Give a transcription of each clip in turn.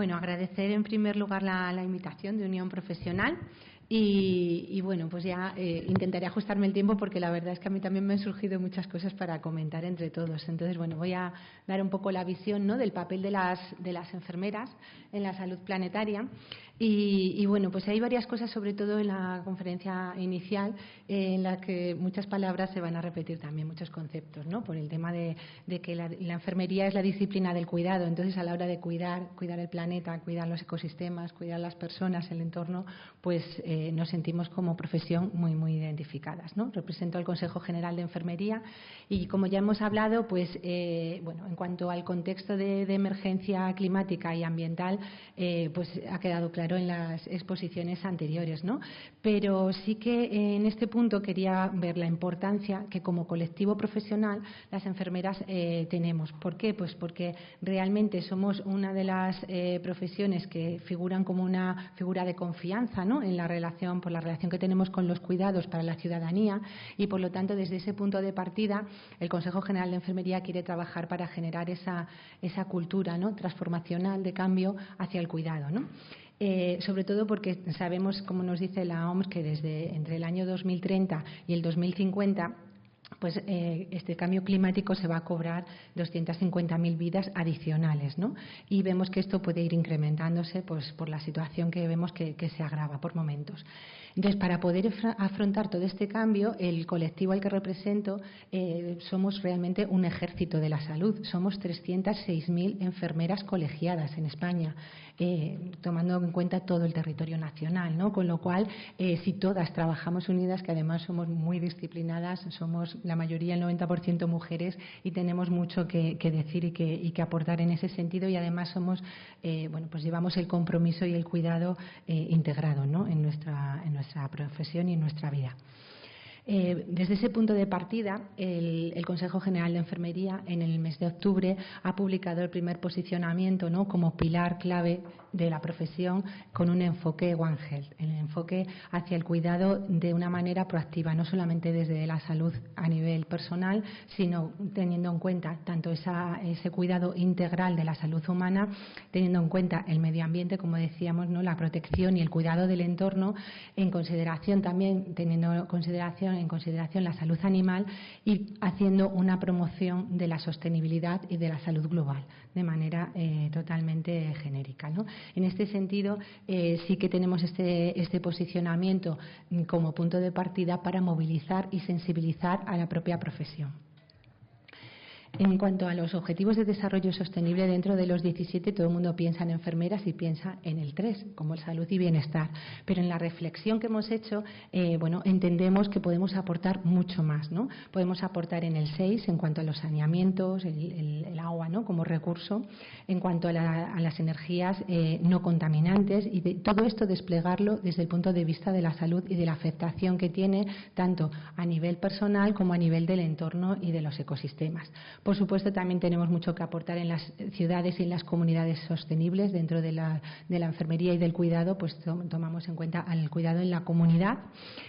Bueno, agradecer en primer lugar la invitación de Unión Profesional y bueno, pues ya intentaré ajustarme el tiempo porque la verdad es que a mí también me han surgido muchas cosas para comentar entre todos. Entonces, bueno, voy a dar un poco la visión, ¿no?, del papel de las enfermeras en la salud planetaria y bueno, pues hay varias cosas, sobre todo en la conferencia inicial, en la que muchas palabras se van a repetir también, muchos conceptos, ¿no?, por el tema de que la enfermería es la disciplina del cuidado. Entonces, a la hora de cuidar el planeta, cuidar los ecosistemas, cuidar las personas, el entorno, pues nos sentimos como profesión muy, muy identificadas, ¿no? Represento al Consejo General de Enfermería y, como ya hemos hablado, pues bueno, en cuanto al contexto de emergencia climática y ambiental, pues ha quedado claro en las exposiciones anteriores, ¿no? Pero sí que en este punto quería ver la importancia que como colectivo profesional las enfermeras tenemos. ¿Por qué? Pues porque realmente somos una de las profesiones que figuran como una figura de confianza, ¿no?, en la relación, por la relación que tenemos con los cuidados para la ciudadanía y, por lo tanto, desde ese punto de partida, el Consejo General de Enfermería quiere trabajar para generar esa cultura, ¿no?, transformacional de cambio hacia el cuidado, ¿no? Sobre todo porque sabemos, como nos dice la OMS, que desde entre el año 2030 y el 2050 pues este cambio climático se va a cobrar 250.000 vidas adicionales, ¿no? Y vemos que esto puede ir incrementándose pues por la situación que vemos que se agrava por momentos. Entonces, para poder afrontar todo este cambio, el colectivo al que represento somos realmente un ejército de la salud. Somos 306.000 enfermeras colegiadas en España, tomando en cuenta todo el territorio nacional, ¿no? Con lo cual, si todas trabajamos unidas, que además somos muy disciplinadas, somos la mayoría, el 90% mujeres, y tenemos mucho que decir y que aportar en ese sentido, y además somos, bueno, pues llevamos el compromiso y el cuidado integrado, ¿no?, en nuestra profesión y en nuestra vida. Desde ese punto de partida, el Consejo General de Enfermería en el mes de octubre ha publicado el primer posicionamiento, ¿no?, como pilar clave de la profesión, con un enfoque One Health, el enfoque hacia el cuidado de una manera proactiva, no solamente desde la salud a nivel personal, sino teniendo en cuenta tanto ese cuidado integral de la salud humana, teniendo en cuenta el medio ambiente, como decíamos, ¿no?, la protección y el cuidado del entorno, en consideración también, teniendo en consideración la salud animal, y haciendo una promoción de la sostenibilidad y de la salud global de manera totalmente genérica, ¿no? En este sentido, sí que tenemos este posicionamiento como punto de partida para movilizar y sensibilizar a la propia profesión. En cuanto a los objetivos de desarrollo sostenible, dentro de los 17 todo el mundo piensa en enfermeras y piensa en el 3, como salud y bienestar. Pero en la reflexión que hemos hecho, bueno, entendemos que podemos aportar mucho más, ¿no? Podemos aportar en el 6 en cuanto a los saneamientos, el agua, ¿no?, como recurso, en cuanto a las energías no contaminantes, y todo esto desplegarlo desde el punto de vista de la salud y de la afectación que tiene tanto a nivel personal como a nivel del entorno y de los ecosistemas. Por supuesto, también tenemos mucho que aportar en las ciudades y en las comunidades sostenibles. Dentro de la enfermería y del cuidado, pues tomamos en cuenta el cuidado en la comunidad,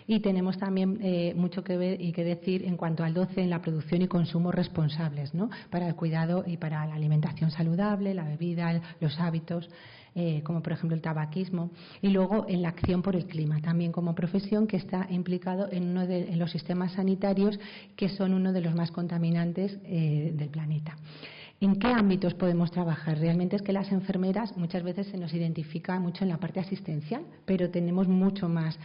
y tenemos también mucho que ver y que decir en cuanto al 12 en la producción y consumo responsables, ¿no?, para el cuidado y para la alimentación saludable, la bebida, los hábitos, como por ejemplo el tabaquismo, y luego en la acción por el clima, también como profesión que está implicado en los sistemas sanitarios, que son uno de los más contaminantes del planeta. ¿En qué ámbitos podemos trabajar? Realmente es que las enfermeras muchas veces se nos identifica mucho en la parte asistencial, pero tenemos muchos más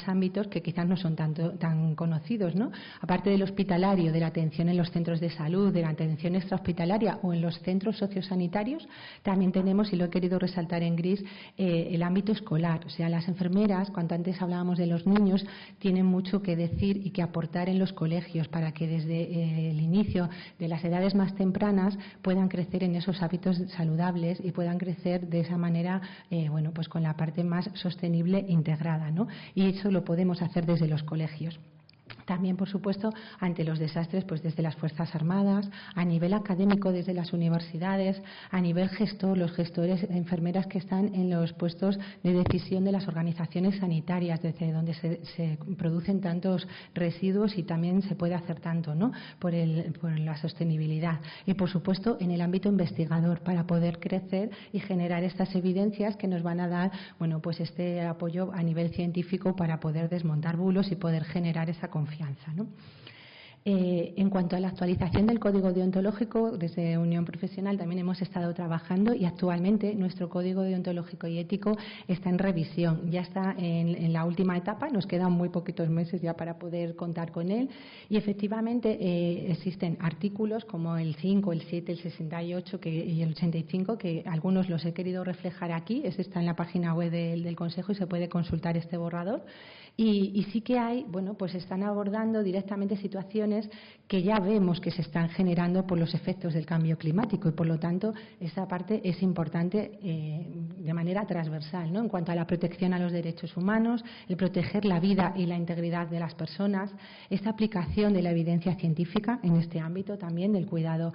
ámbitos que quizás no son tan conocidos, ¿no? Aparte del hospitalario, de la atención en los centros de salud, de la atención extrahospitalaria o en los centros sociosanitarios, también tenemos, y lo he querido resaltar en gris, el ámbito escolar. O sea, las enfermeras, cuanto antes hablábamos de los niños, tienen mucho que decir y que aportar en los colegios para que desde el inicio de las edades más tempranas puedan crecer en esos hábitos saludables y puedan crecer de esa manera, bueno, pues con la parte más sostenible integrada, ¿no? Y eso lo podemos hacer desde los colegios. También, por supuesto, ante los desastres, pues desde las Fuerzas Armadas, a nivel académico, desde las universidades, a nivel gestor, los gestores, enfermeras que están en los puestos de decisión de las organizaciones sanitarias, desde donde se producen tantos residuos y también se puede hacer tanto, ¿no?, por la sostenibilidad. Y, por supuesto, en el ámbito investigador, para poder crecer y generar estas evidencias que nos van a dar, bueno, pues este apoyo a nivel científico para poder desmontar bulos y poder generar esa confianza, ¿no? En cuanto a la actualización del código deontológico, desde Unión Profesional también hemos estado trabajando y actualmente nuestro código deontológico y ético está en revisión. Ya está en la última etapa, nos quedan muy poquitos meses ya para poder contar con él y efectivamente existen artículos como el 5, el 7, el 68 y el 85 que algunos los he querido reflejar aquí. Ese está en la página web del Consejo y se puede consultar este borrador. Y sí que hay, bueno, pues están abordando directamente situaciones que ya vemos que se están generando por los efectos del cambio climático y, por lo tanto, esa parte es importante de manera transversal, ¿no?, en cuanto a la protección a los derechos humanos, el proteger la vida y la integridad de las personas, esta aplicación de la evidencia científica en este ámbito también del cuidado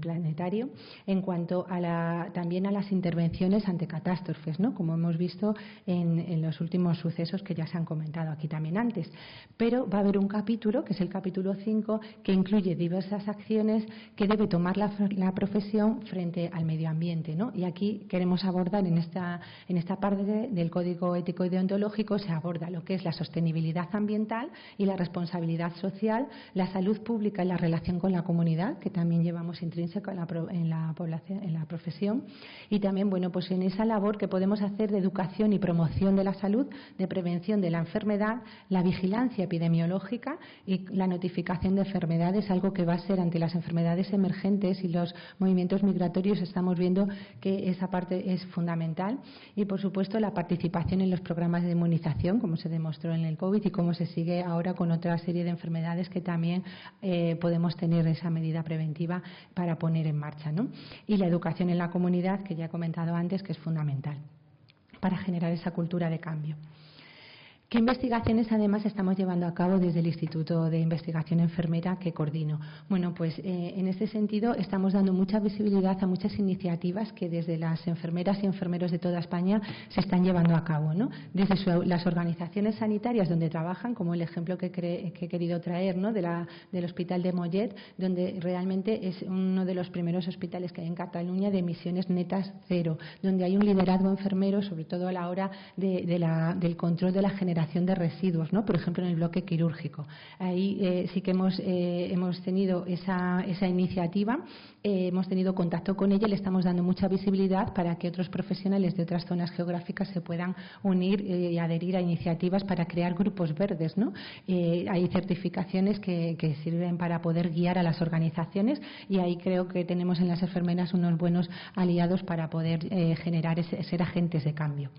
planetario, en cuanto a también a las intervenciones ante catástrofes, ¿no?, como hemos visto en los últimos sucesos que ya se han comentado aquí también antes. Pero va a haber un capítulo, que es el capítulo 5, que incluye diversas acciones que debe tomar la profesión frente al medio ambiente, ¿no? Y aquí queremos abordar en esta parte del Código Ético y Deontológico se aborda lo que es la sostenibilidad ambiental y la responsabilidad social, la salud pública y la relación con la comunidad, que también llevamos intrínseco en la población, en la profesión, y también, bueno, pues en esa labor que podemos hacer de educación y promoción de la salud, de prevención de la enfermedad, la vigilancia epidemiológica y la notificación de enfermedades, algo que va a ser ante las enfermedades emergentes y los movimientos migratorios. Estamos viendo que esa parte es fundamental y, por supuesto, la participación en los programas de inmunización, como se demostró en el COVID y como se sigue ahora con otra serie de enfermedades que también podemos tener esa medida preventiva para poner en marcha, ¿no? Y la educación en la comunidad, que ya he comentado antes, que es fundamental para generar esa cultura de cambio. ¿Qué investigaciones además estamos llevando a cabo desde el Instituto de Investigación Enfermera que coordino? Bueno, pues en este sentido estamos dando mucha visibilidad a muchas iniciativas que desde las enfermeras y enfermeros de toda España se están llevando a cabo, ¿no? Desde las organizaciones sanitarias donde trabajan, como el ejemplo que he querido traer, ¿no?, del Hospital de Mollet, donde realmente es uno de los primeros hospitales que hay en Cataluña de emisiones netas cero, donde hay un liderazgo enfermero, sobre todo a la hora del control de la generación de residuos, ¿no?, por ejemplo en el bloque quirúrgico. Ahí sí que hemos tenido esa iniciativa, hemos tenido contacto con ella y le estamos dando mucha visibilidad para que otros profesionales de otras zonas geográficas se puedan unir y adherir a iniciativas para crear grupos verdes, ¿no? Hay certificaciones que sirven para poder guiar a las organizaciones y ahí creo que tenemos en las enfermeras unos buenos aliados para poder ser agentes de cambio.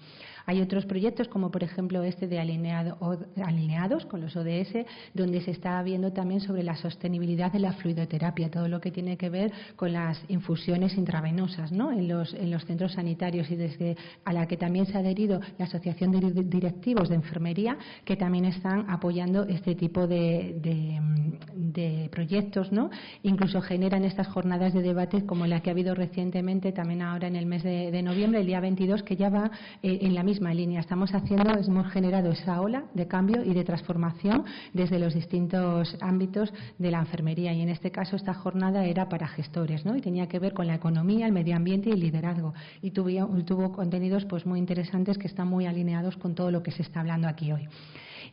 Hay otros proyectos, como por ejemplo este de alineados con los ODS, donde se está viendo también sobre la sostenibilidad de la fluidoterapia, todo lo que tiene que ver con las infusiones intravenosas, ¿no?, en los centros sanitarios, y desde a la que también se ha adherido la Asociación de Directivos de Enfermería, que también están apoyando este tipo de proyectos, ¿no? Incluso generan estas jornadas de debate como la que ha habido recientemente, también ahora en el mes de noviembre, el día 22, que ya va en la misma línea. Hemos generado esa ola de cambio y de transformación desde los distintos ámbitos de la enfermería, y en este caso esta jornada era para gestores, ¿no?, y tenía que ver con la economía, el medio ambiente y el liderazgo, y tuvo contenidos pues muy interesantes que están muy alineados con todo lo que se está hablando aquí hoy.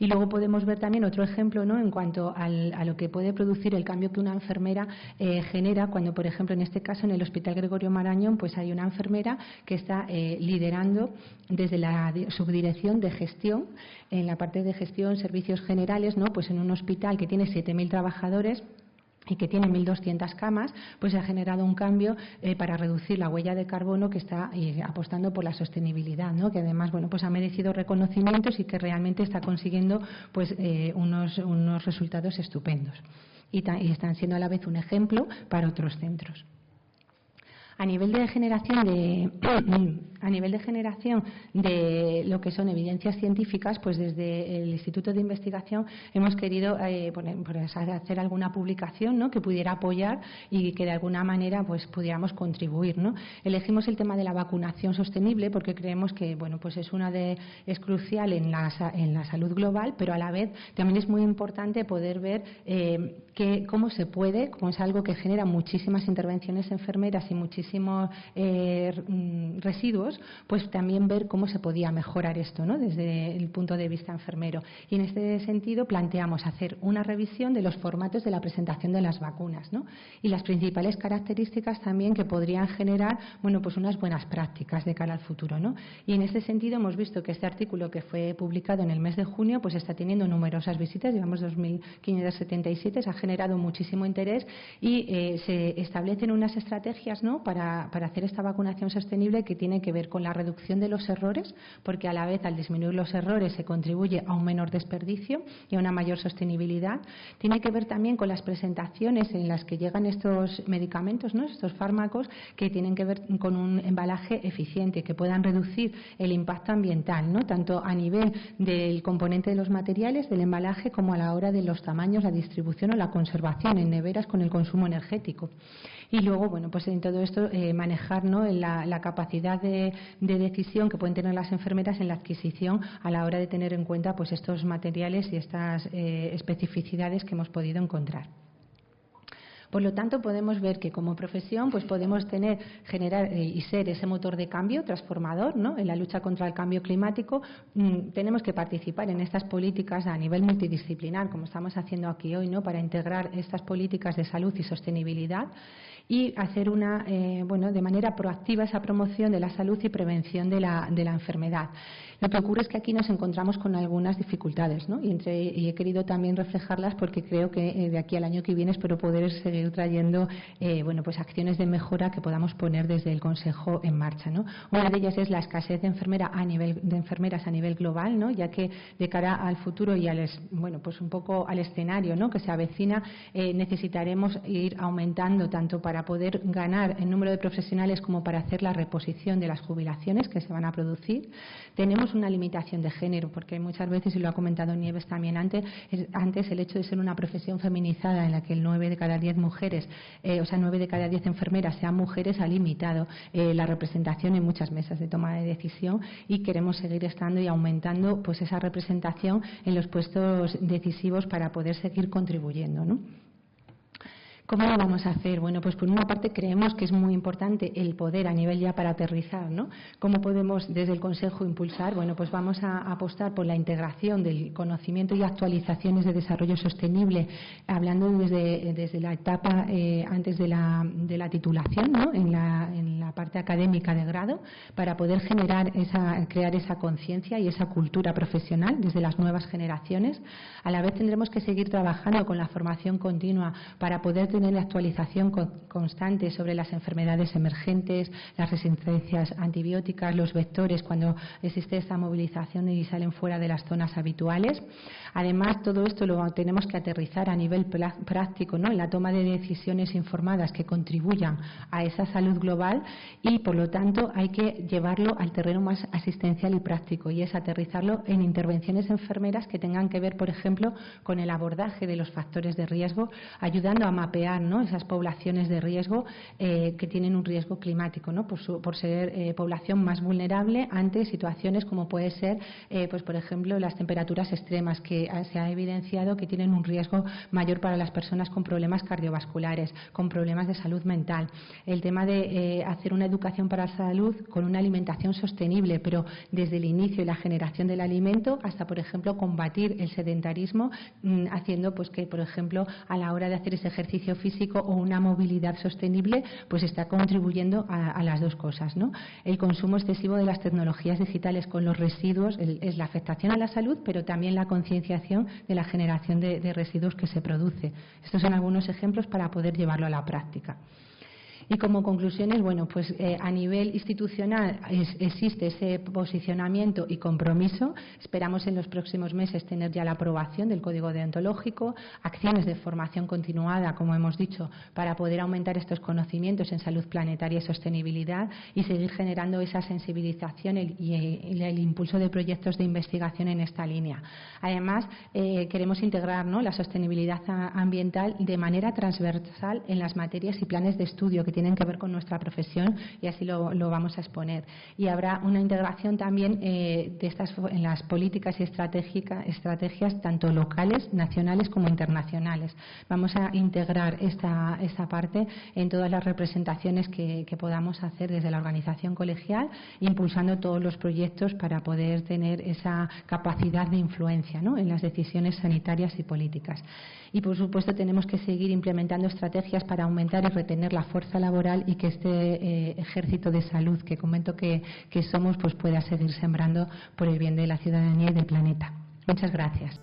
Y luego podemos ver también otro ejemplo, ¿no?, en cuanto a lo que puede producir el cambio que una enfermera genera cuando, por ejemplo, en este caso en el Hospital Gregorio Marañón, pues hay una enfermera que está liderando desde la subdirección de gestión, en la parte de gestión, servicios generales, ¿no?, pues en un hospital que tiene 7.000 trabajadores y que tiene 1.200 camas, pues se ha generado un cambio para reducir la huella de carbono, que está apostando por la sostenibilidad, ¿no?, que además, bueno, pues ha merecido reconocimientos y que realmente está consiguiendo pues unos resultados estupendos y están siendo a la vez un ejemplo para otros centros. A nivel de generación de lo que son evidencias científicas, pues desde el Instituto de Investigación hemos querido hacer alguna publicación, ¿no?, que pudiera apoyar y que de alguna manera pues pudiéramos contribuir, ¿no? Elegimos el tema de la vacunación sostenible porque creemos que pues es crucial en la salud global, pero a la vez también es muy importante poder ver cómo se puede, como es algo que genera muchísimas intervenciones enfermeras y muchísimos residuos, pues también ver cómo se podía mejorar esto, ¿no?, desde el punto de vista enfermero. Y en este sentido planteamos hacer una revisión de los formatos de la presentación de las vacunas, ¿no?, y las principales características también que podrían generar pues unas buenas prácticas de cara al futuro, ¿no? Y en este sentido hemos visto que este artículo, que fue publicado en el mes de junio, pues está teniendo numerosas visitas, llevamos 2.577, se ha generado muchísimo interés y se establecen unas estrategias, ¿no?, para hacer esta vacunación sostenible, que tiene que ver con la reducción de los errores, porque a la vez al disminuir los errores se contribuye a un menor desperdicio y a una mayor sostenibilidad. Tiene que ver también con las presentaciones en las que llegan estos medicamentos, ¿no?, estos fármacos, que tienen que ver con un embalaje eficiente, que puedan reducir el impacto ambiental, ¿no?, tanto a nivel del componente de los materiales, del embalaje, como a la hora de los tamaños, la distribución o la conservación en neveras con el consumo energético. Y luego, pues en todo esto manejar, ¿no?, la capacidad de decisión que pueden tener las enfermeras en la adquisición a la hora de tener en cuenta pues estos materiales y estas especificidades que hemos podido encontrar. Por lo tanto, podemos ver que como profesión pues podemos generar y ser ese motor de cambio transformador, ¿no?, en la lucha contra el cambio climático. Tenemos que participar en estas políticas a nivel multidisciplinar, como estamos haciendo aquí hoy, ¿no?, para integrar estas políticas de salud y sostenibilidad y hacer de manera proactiva esa promoción de la salud y prevención de la enfermedad. Lo que ocurre es que aquí nos encontramos con algunas dificultades, ¿no?, y he querido también reflejarlas porque creo que de aquí al año que viene espero poder seguir trayendo pues acciones de mejora que podamos poner desde el Consejo en marcha, ¿no? Una de ellas es la escasez de enfermeras a nivel global, ¿no?, ya que de cara al futuro y pues un poco al escenario, ¿no?, que se avecina, necesitaremos ir aumentando tanto para poder ganar el número de profesionales como para hacer la reposición de las jubilaciones que se van a producir. Tenemos una limitación de género, porque muchas veces, y lo ha comentado Nieves también antes, el hecho de ser una profesión feminizada en la que 9 de cada 10 mujeres, 9 de cada 10 enfermeras sean mujeres, ha limitado la representación en muchas mesas de toma de decisión, y queremos seguir estando y aumentando pues esa representación en los puestos decisivos para poder seguir contribuyendo, ¿no? ¿Cómo lo vamos a hacer? Bueno, pues por una parte creemos que es muy importante el poder a nivel ya para aterrizar, ¿no? ¿Cómo podemos desde el Consejo impulsar? Bueno, pues vamos a apostar por la integración del conocimiento y actualizaciones de desarrollo sostenible, hablando desde la etapa antes de la titulación, ¿no?, en la parte académica de grado, para poder crear esa conciencia y esa cultura profesional desde las nuevas generaciones. A la vez tendremos que seguir trabajando con la formación continua para poder tener actualización constante sobre las enfermedades emergentes, las resistencias antibióticas, los vectores cuando existe esta movilización y salen fuera de las zonas habituales. Además, todo esto lo tenemos que aterrizar a nivel práctico, ¿no?, en la toma de decisiones informadas que contribuyan a esa salud global, y por lo tanto hay que llevarlo al terreno más asistencial y práctico, y es aterrizarlo en intervenciones enfermeras que tengan que ver, por ejemplo, con el abordaje de los factores de riesgo, ayudando a mapear, ¿no?, esas poblaciones de riesgo que tienen un riesgo climático, ¿no?, por ser población más vulnerable ante situaciones como puede ser, pues por ejemplo, las temperaturas extremas, que se ha evidenciado que tienen un riesgo mayor para las personas con problemas cardiovasculares, con problemas de salud mental. El tema de hacer una educación para la salud con una alimentación sostenible, pero desde el inicio y la generación del alimento hasta, por ejemplo, combatir el sedentarismo, haciendo pues que, por ejemplo, a la hora de hacer ese ejercicio físico o una movilidad sostenible, pues está contribuyendo a las dos cosas, ¿no? El consumo excesivo de las tecnologías digitales con los residuos es la afectación a la salud, pero también la concienciación de la generación de residuos que se produce. Estos son algunos ejemplos para poder llevarlo a la práctica. Y como conclusiones, bueno, pues a nivel institucional existe ese posicionamiento y compromiso. Esperamos en los próximos meses tener ya la aprobación del Código Deontológico, acciones de formación continuada, como hemos dicho, para poder aumentar estos conocimientos en salud planetaria y sostenibilidad y seguir generando esa sensibilización y el impulso de proyectos de investigación en esta línea. Además, queremos integrar, ¿no?, la sostenibilidad ambiental de manera transversal en las materias y planes de estudio que tienen que ver con nuestra profesión, y así lo vamos a exponer. Y habrá una integración también en las políticas y estrategias tanto locales, nacionales como internacionales. Vamos a integrar esta parte en todas las representaciones que podamos hacer desde la organización colegial, impulsando todos los proyectos para poder tener esa capacidad de influencia, ¿no?, en las decisiones sanitarias y políticas. Y, por supuesto, tenemos que seguir implementando estrategias para aumentar y retener la fuerza laboral y que este ejército de salud que comento que somos, pues pueda seguir sembrando por el bien de la ciudadanía y del planeta. Muchas gracias.